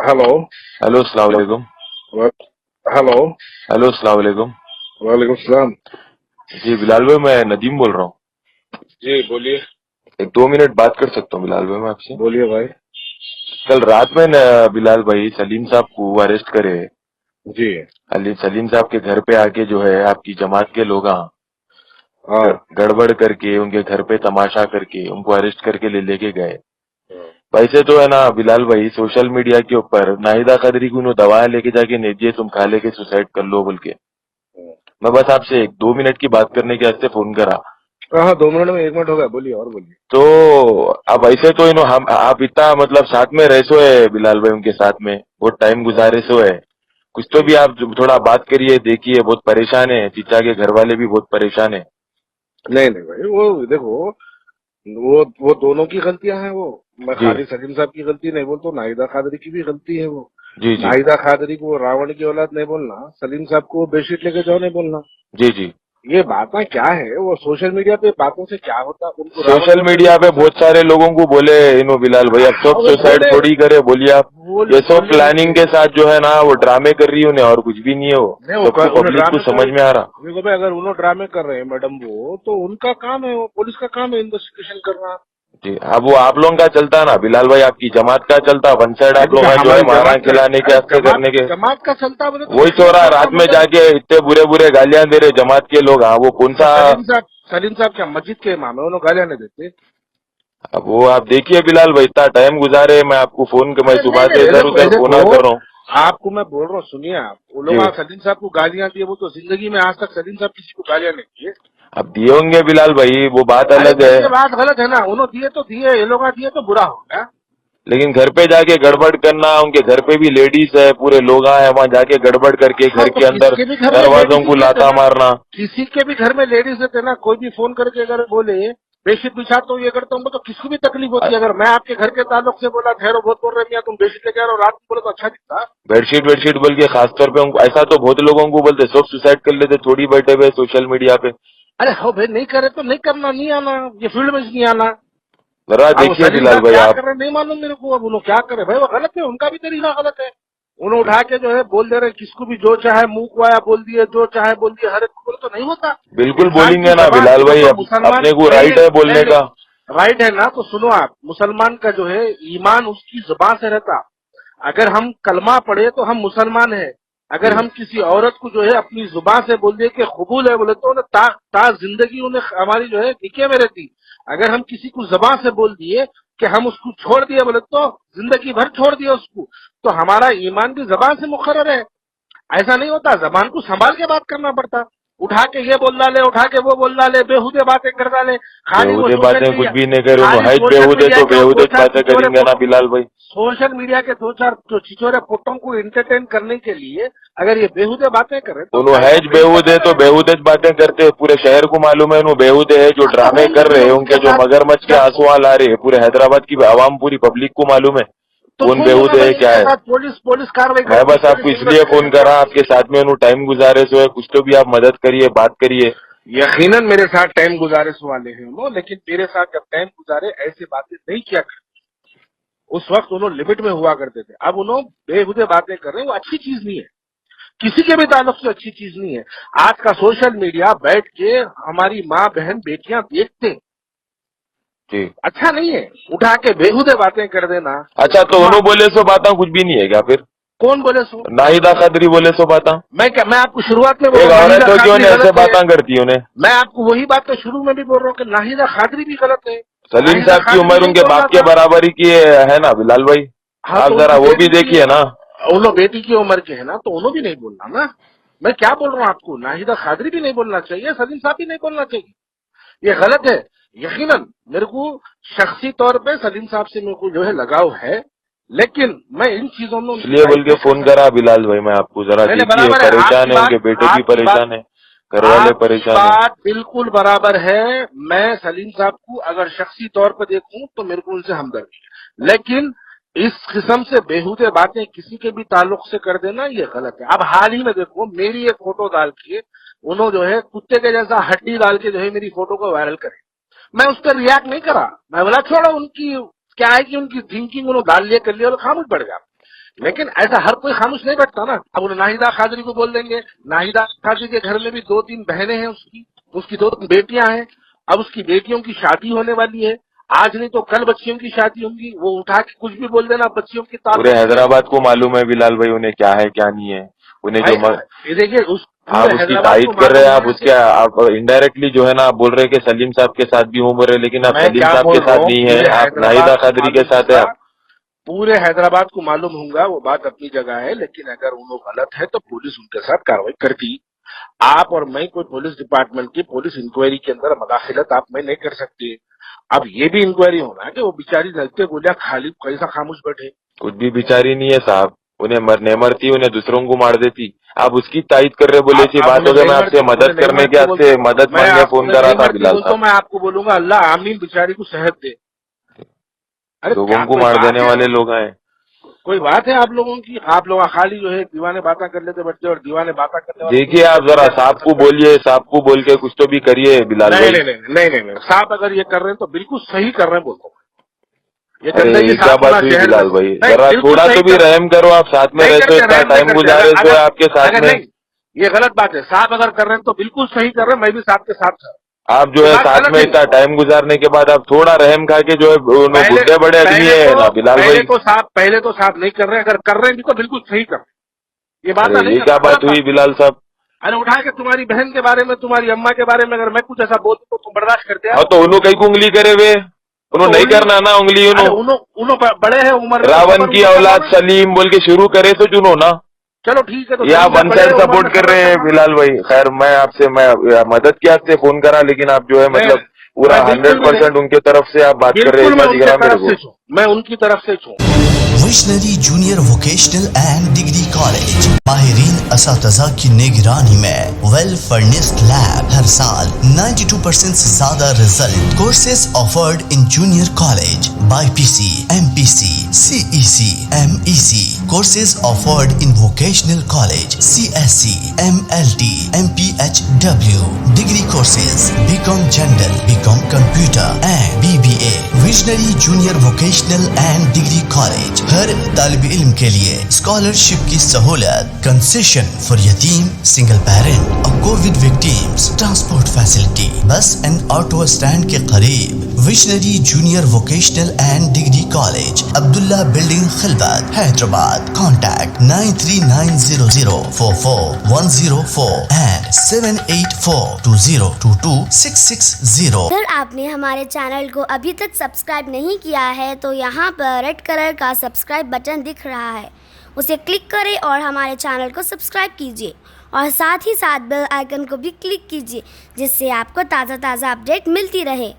Hello. Hello अस्सलाम वालेकुम। Hello. Hello अस्सलाम वालेकुम। वालेकुम सलाम। जी बिलाल भाई, मैं नदीम बोल रहा हूँ। जी बोलिए। एक 2 मिनट बात कर सकता हूँ बिलाल भाई मैं आपसे? बोलिए भाई। कल रात में बिलाल भाई सलीम साहब को अरेस्ट करे। जी। सलीम साहब के घर पे आके जो है आपकी जमात के लोग हाँ। गड़बड़ करके उनके घर पे तमाशा करके उनको अरेस्ट करके लेके गए। वैसे तो है ना बिलाल भाई, सोशल मीडिया के ऊपर नाहिदा कदरी को उन्होंने दवाएं लेके जाके नहीं दिए, तुम खा लेके सुसाइड कर लो बोल के। मैं बस आपसे एक 2 मिनट की बात करने के वास्ते फोन करा। हाँ, 2 मिनट में 1 मिनट हो गया, बोलिए और बोलिए। तो अब ऐसे तो इन्हों हम आप इतना मतलब साथ में रह सो है बिलाल भाई, उनके साथ में बहुत टाइम गुजारे सो है। कुछ तो भी आप थोड़ा बात करिए, देखिए बहुत परेशान है, चीचा के घर वाले भी बहुत परेशान है। नहीं नहीं भाई, वो देखो, वो दोनों की गलतियां हैं। वो मैं जी खाली सलीम साहब की गलती नहीं बोलता, नाहिदा खादरी की भी गलती है। वो जी जी नाहिदा खादरी को रावण की औलाद नहीं बोलना, सलीम साहब को बेडशीट लेके जाओ नहीं बोलना। जी जी। ये बातें क्या है? वो सोशल मीडिया पे बातों से क्या होता, उनको रावण सोशल बोलते मीडिया तो पे कैसा? बहुत सारे लोगों को बोले इन्हों बिलाल भाई, अब हाँ, सब वो सुसाइड बोले, थोड़ी करे बोलिए आप। ये सब बोले प्लानिंग होंगे। के साथ जो है ना वो ड्रामे कर रही है उन्हें, और कुछ भी नहीं है। वो नहीं, सबको उन्हें पब्लिक को ड्रामे कर, समझ में आ रहा। देखो भाई, अगर उन्होंने ड्रामे कर रहे हैं मैडम, वो तो उनका काम है, वो पुलिस का काम है इन्वेस्टिगेशन करना। जी, अब वो आप लोगों का चलता ना बिलाल भाई, आपकी जमात का चलता, वन साइड अरे आप तो लोग क्या जो है हमारी मारा जमात का? खिलाने के अरे हस्ते जमात करने के। जमात का चलता बोले तो वही सलीम तो रहा, साहब का रात में मतलब? जाके इतने बुरे बुरे गालियां दे रहे जमात के लोग। हाँ वो कौन तो सा? सलीम साहब क्या मस्जिद के इमाम है? उन्होंने गालियां नहीं देते? अब वो आप देखिए बिलाल भाई, इतना टाइम गुजारे, मैं आपको फोन मैं अरे नहीं सुबह नहीं, से ये इधर देखो, ये उधर फोना देखो, कर रहा हूँ। आपको मैं बोल रहा हूँ, सुनिए आप। वो जी, लोग सलीम साहब को गालियां दिए, वो तो जिंदगी में आज तक सलीम साहब किसी को गालियां नहीं दिए। अब दिए होंगे बिलाल भाई, वो बात अरे अलग तो है। ये बात गलत है ना, उन्होंने दिए तो दिए, ये लोग दिए तो बुरा हो गया। लेकिन घर पे जाके गड़बड़ करना, उनके घर पे भी लेडीज है, पूरे लोग आए वहां जाके गड़बड़ करके हाँ, घर तो के किसी अंदर के भी घर में दरवाजों लेडीज ही को रहते लाता ना। मारना। किसी के भी घर में लेडीज रहते ना, कोई भी फोन करके अगर बोले बेडशीट बिछा तो ये करता हूँ, तो किसी को भी तकलीफ होती है। अगर मैं आपके घर के ताल्लुक से बोला, ठहरो बहुत बोल रहे हैं, तुम बेडशीट लेके आ रहे हो, रात में बोले तो अच्छा दिखता? बेडशीट बेडशीट बोल के खासतौर पे उनको ऐसा तो बहुत लोगों को बोलते, सब सुसाइड कर लेते, थोड़ी बैठे हुए सोशल मीडिया पे। अरे हो भाई, नहीं करे तो नहीं करना, नहीं आना, ये फील्ड में नहीं आना। जरा अब वो देखिए सलीम बिलाल साहब भाई क्या आप। कर रहे हैं नहीं मालूम मेरे को। अब उन्होंने क्या करे भाई, वो गलत है, उनका भी तरीका गलत है। उन्होंने उठा के जो है बोल दे रहे हैं, किसको भी जो चाहे मुंह को आया बोल दिए, जो चाहे बोल दिए, हर एक को बोले तो नहीं होता। बिल्कुल इंसान की बोलेंगे ना जबान, बिलाल भाई, देखो मुसलमान, अपने को नहीं राइट नहीं है नहीं बोलने नहीं, का। राइट है ना, तो सुनो आप, मुसलमान का जो है ईमान उसकी जुबान से रहता। अगर हम कलमा पढ़े तो हम मुसलमान हैं। अगर जी हम किसी औरत को जो है अपनी जुबान से बोल दिए कि कबूल है बोले, तो उन्हें ता जिंदगी उन्हें हमारी जो है निके में रहती। अगर हम किसी को जुबान से बोल दिए कि हम उसको छोड़ दिए बोले, तो जिंदगी भर छोड़ दिया उसको। तो हमारा ईमान भी जबान से मुकर्रर है। ऐसा नहीं होता, जबान को संभाल के बात करना पड़ता। उठा के ये बोल डाले, उठा के वो बोल डाले, बेहुदे बातें कर डाले। खाली वो बेहूदे सोशल बातें कुछ मीडिया, भी नहीं करे, उन्होंने खाली हाइट सोशल बेहूदे मीडिया तो के वो दो बेहूदे चार बातें छिछोरे करेंगे ना बिलाल भाई। सोशल मीडिया के दो चार जो छिछोरे पुट्टों को एंटरटेन करने के लिए अगर ये बेहुदे बातें करें, तो उन्होंने कल को हैज बेहूदे बेइज्जत तो है। बेहूदे बातें करते, पूरे शहर को मालूम है उन्होंने बेहूदे है, जो हाँ, तो ड्रामे होंगे कर भी रहे हैं, उनके उनके जो साथ। मगरमच्छ के जब आंसू ला रहे हैं, पूरे हैदराबाद की आवाम पूरी पब्लिक को मालूम है तो कौन होंगे ना बेहूदे है भाई, क्या उनके है। साथ पुलिस पुलिस कार्रवाई मैं करती, बस आपको पुलिस इसलिए फोन इन्वेस्टिगेशन करा, करती। आपके साथ में उन्होंने टाइम गुजारे सो है, कुछ तो भी आप मदद करिए, बात करिए। यकीनन मेरे साथ टाइम गुजारे वाले हैं उन्होंने, लेकिन मेरे साथ जब टाइम गुजारे ऐसी बातें नहीं किया करते। उस वक्त उन्होंने लिमिट में हुआ करते थे। अब उन्होंने बेहुदे बातें कर रहे हैं, वो अच्छी चीज नहीं है, किसी के भी ताल्लुक से अच्छी चीज नहीं है। आज का सोशल मीडिया बैठ के हमारी माँ बहन बेटियां देखते हैं, जी। अच्छा नहीं है। उठा के बेहुदे बातें कर देना। अच्छा, तो माँ, उन्होंने बोले सो बात कुछ भी नहीं है क्या फिर? कौन बोले सो? नाहिदा कदरी बोले सो बात? मैं आपको शुरुआत में बोल एक रहा हूँ औरत नाहिदा हो क्यों खादरी ने ऐसे गलत है। बातें करती उन्हें? मैं आपको वही बात तो शुरू में भी बोल रहा हूँ कि नाहिदा खादरी भी गलत है। सलीम नाहिदा साहब की खादरी उम्र नहीं उनके बोलना बाप के था। बराबरी की है ना बिलाल भाई? हाँ, तो आप जरा उनकी वो भी बेटी भी, देखिए ना। उन्होंने बेटी की उम्र के है ना, तो उन्होंने भी नहीं बोलना ना। मैं क्या बोल रहा हूँ आपको, नाहिदा खादरी भी नहीं बोलना चाहिए, सलीम साहब भी नहीं बोलना चाहिए। ये गलत है। यकीनन मेरे को शख्सी तौर पे सलीम साहब से मेरे को जो है लगाव है, लेकिन मैं इन चीजों में उनकी इसलिए बोल राइट के नहीं कह फोन सकता। करा बिलाल भाई, मैं आपको जरा नहीं नहीं, देखिए, बराबर है परेशान आपकी है, बात। उनके बेटे भी आपकी बात, परेशान है, घर वाले आपकी परेशान है। बात बिल्कुल बराबर है। मैं सलीम साहब को अगर शख्सी तौर पर देखूं तो मेरे को उनसे हमदर्दी है, लेकिन इस किस्म से बेहुदे बातें किसी के भी ताल्लुक से कर देना ये गलत है। अब हाल ही में देखो, मेरी एक फोटो डाल के उन्होंने जो है कुत्ते के जैसा हड्डी डाल के जो है मेरी फोटो को वायरल करे। मैं उस पर रिएक्ट नहीं करा। मैं बोला छोड़ो, उनकी क्या है कि उनकी थिंकिंग उन्होंने डाल लिया, कर लिया और खामोश पड़ गया। लेकिन ऐसा हर कोई खामोश नहीं बैठता ना। अब वो नाहिदा कादरी को बोल देंगे, नाहिदा कादरी के घर में भी 2-3 बहनें हैं, उसकी 2 बेटियां हैं। अब उसकी बेटियों की शादी होने वाली है, आज नहीं तो कल बच्चियों की शादी होंगी, वो उठा के कुछ भी बोल देना बच्चियों की पूरे हैदराबाद को मालूम है बिलाल भाई उन्हें क्या है क्या नहीं है। उन्हें जो ये देखिए आप उसकी तारीफ कर रहे हैं, आप उसके आप इनडायरेक्टली जो है ना आप बोल रहे हैं कि सलीम साहब के साथ भी हूँ बोल रहे, लेकिन आप सलीम साहब के साथ नहीं है, आप नाहिदा कादरी के साथ है। पूरे हैदराबाद को मालूम होगा, वो बात अपनी जगह है, लेकिन अगर उन्होंने गलत है तो पुलिस उनके साथ कार्रवाई करती। आप और मैं कोई पुलिस डिपार्टमेंट की पुलिस इंक्वायरी के अंदर मदाखिलत आप मैं नहीं कर सकते। अब ये भी इंक्वायरी होना है कि वो बेचारी नलते गोलियां खाली कैसा खामोश बैठे। कुछ भी बेचारी नहीं है साहब, उन्हें मरने मरती, उन्हें दूसरों को मार देती। आप उसकी तारीफ कर रहे बोले सी बात हो गई। मैं आपसे मदद करने के आपसे मदद मांगने फोन करा था बिलाल साहब। मैं आपको बोलूंगा अल्लाह आमीन बेचारी को सेहत दे। लोगों को मार देने वाले लोग हैं। कोई बात है आप लोगों की? आप लोग खाली जो है दीवाने बातें कर लेते बैठते और दीवाने बातें करने वाले। देखिए आप जरा साहब को बोलिए, साहब को बोल के कुछ तो भी करिए बिलाल भाई। नहीं, साहब अगर ये कर रहे हैं तो बिल्कुल सही कर रहे हैं बोलता हूँ। ये क्या बात हुई बिलाल भाई? जरा थोड़ा तो भी रहम करो, आप साथ में रहते हो, इतना टाइम गुजारे तो आपके साथ में। ये गलत बात है, साहब अगर कर रहे हैं तो बिल्कुल सही कर रहे हैं, मैं भी साहब के साथ था। आप जो है साथ में इतना टाइम गुजारने के बाद आप थोड़ा रहम खा के जो है बुढ़े बड़े आदमी है ना बिलाल भाई। पहले तो साहब नहीं कर रहे, अगर कर रहे हैं भी तो बिल्कुल सही कर रहे हैं। ये बात ये क्या बात हुई बिलाल साहब? अरे उठा के तुम्हारी बहन के बारे में, तुम्हारी अम्मा के बारे में अगर मैं कुछ ऐसा बोलूं तो तुम बर्दाश्त करते हैं? तो उन्होंने कई उंगली करे वे, उन्होंने नहीं करना ना उंगली। उन्होंने बड़े हैं उम्र, रावण की औलाद सलीम बोल के शुरू करे तो चुनो ना। चलो ठीक है। तो ये आप वन साइड सपोर्ट कर रहे हैं बिलाल भाई। खैर मैं मदद की आपसे फोन करा, लेकिन आप जो है मतलब पूरा 100% उनके तरफ से आप बात कर रहे हैं। मैं उनकी तरफ से हूँ। Visionary junior vocational and degree college माहिरीन असातिज़ा की निगरानी में वेल फर्निश्ड लैब, हर साल 92% से ज्यादा result. Courses offered in junior college BPC, MPC, CEC, MEC. Courses offered in vocational college CSC, MLT, MPHW. Degree courses BCom General, BCom Computer and BBA. Visionary junior vocational and degree college हर तालिब इल्म के लिए scholarship की सहूलत, concession for यतीम, single parent और COVID victims, transport facility, bus and auto stand के करीब। Visionary junior vocational and degree college, Abdullah building, Khilwat, Hyderabad. Contact 9390444104 and 7842022660। अगर आपने हमारे चैनल को अभी तक सब्सक्राइब नहीं किया है तो यहाँ पर रेड कलर का सब्सक्राइब बटन दिख रहा है, उसे क्लिक करें और हमारे चैनल को सब्सक्राइब कीजिए और साथ ही साथ बेल आइकन को भी क्लिक कीजिए, जिससे आपको ताज़ा अपडेट मिलती रहे।